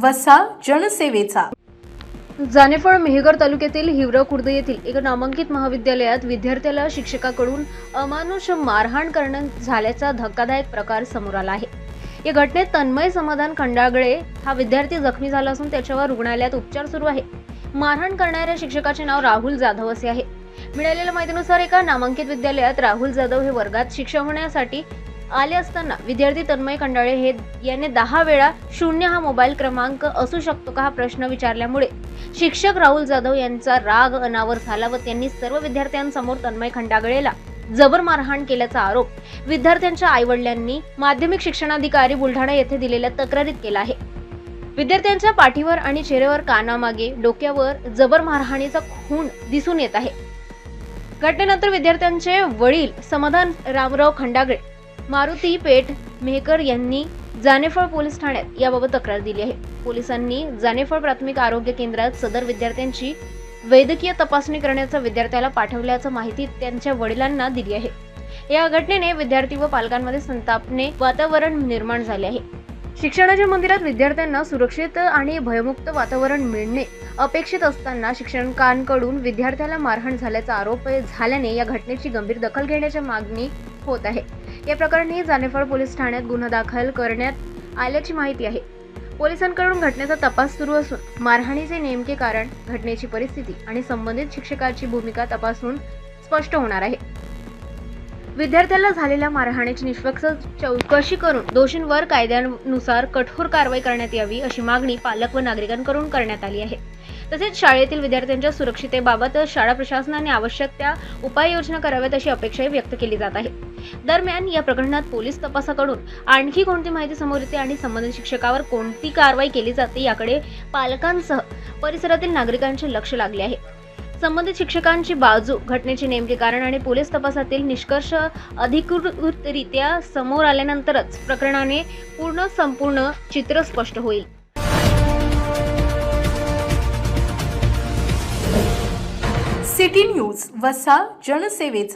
वसा जनसेवेचा। जानेफळ मेहकर तालुक्यातील हिवरा खुर्द येथील एका नामांकित महाविद्यालयात विद्यार्थ्याला शिक्षकाकडून अमानुष मारहाण करण्यात झाल्याचा धक्कादायक प्रकार समोर आला आहे। या घटनेत तन्मय समाधान खंडागळे हा विद्यार्थी जखमी झाला असून त्याच्यावर रुग्णालयात उपचार सुरू आहे। मारहाण करणाऱ्या शिक्षकाचे नाव राहुल जाधव असे आहे। मिळालेल्या माहितीनुसार एका नामांकित विद्यालयात राहुल जाधव हे वर्गात शिक्षणासाठी आले असताना विद्यार्थी तन्मय खंडाळे याने 10 वेळा 0 हा मोबाईल क्रमांक असू शकतो का हा प्रश्न विचारल्यामुळे शिक्षक राहुल जाधव यांचा राग अनावर झाला व त्यांनी सर्व विद्यार्थ्यांसमोर तन्मय खंडागळेला जबर मारहाण केल्याचा आरोप विद्यार्थ्यांच्या आईवडिलांनी माध्यमिक शिक्षणाधिकारी बुलढाणा येथे दिलेल्या तक्रारीत केला आहे। विद्यार्थ्यांच्या पाठीवर आणि चेहऱ्यावर, कानामागे, डोक्यावर जबर मारहाणीचा खून दिसून येत आहे। घटनेनंतर विद्यार्थ्यांचे वडील समाधान रामराव खंडागळे, मारुती पेठ मेहकर यांनी जानेफळ पोलीस ठाण्यात याबाबत तक्रार दिली आहे। पोलिसांनी जानेफळ प्राथमिक आरोग्य केंद्रात सदर विद्यार्थ्यांची वैद्यकीय तपासणी करण्याचा विद्यार्थ्याला पाठवल्याची माहिती त्यांच्या वडिलांना दिली आहे। या घटनेने विद्यार्थी व पालकांमध्ये संतापने वातावरण निर्माण झाले आहे। शिक्षणाच्या मंदिरात विद्यार्थ्यांना सुरक्षित आणि भयमुक्त वातावरण मिळणे अपेक्षित असताना शिक्षकांकडून विद्यार्थ्याला मारहाण झाल्याचा आरोप झाल्याने या घटनेची गंभीर दखल घेण्याची मागणी होत आहे। या प्रकरणी जानेफळ पोलीस ठाण्यात गुन्हा दाखल करण्यात आल्याची माहिती आहे। पोलिसांकडून घटनेचा तपास सुरू असून मारहाणीचे नेमके कारण, घटनेची परिस्थिती आणि संबंधित शिक्षकाची भूमिका तपासून स्पष्ट होणार आहे। विद्यार्थ्याला झालेल्या मारहाणीची निष्पक्ष चौकशी करून दोषींवर कायद्यानुसार कठोर कारवाई करण्यात यावी अशी मागणी पालक व नागरिकांकडून करण्यात आली आहे। तसेच शाळेतील विद्यार्थ्यांच्या सुरक्षितेबाबत शाळा प्रशासनाने आवश्यक त्या उपाययोजना कराव्यात अशी अपेक्षाही व्यक्त केली जात आहे। दरम्यान या प्रकरणात पोलीस तपासाकडून आणखी कोणती माहिती समोर येते आणि संबंधित शिक्षकावर कोणती कारवाई केली जाते याकडे पालकांसह परिसरातील नागरिकांचे लक्ष लागले आहे। संबंधित शिक्षकांची बाजू, घटनेचे नेमके कारण आणि पोलीस तपासातील निष्कर्ष अधिकृतरित्या समोर आल्यानंतरच प्रकरणाने संपूर्ण चित्र स्पष्ट होईल। सिटी न्यूज वसा जनसेवेचा।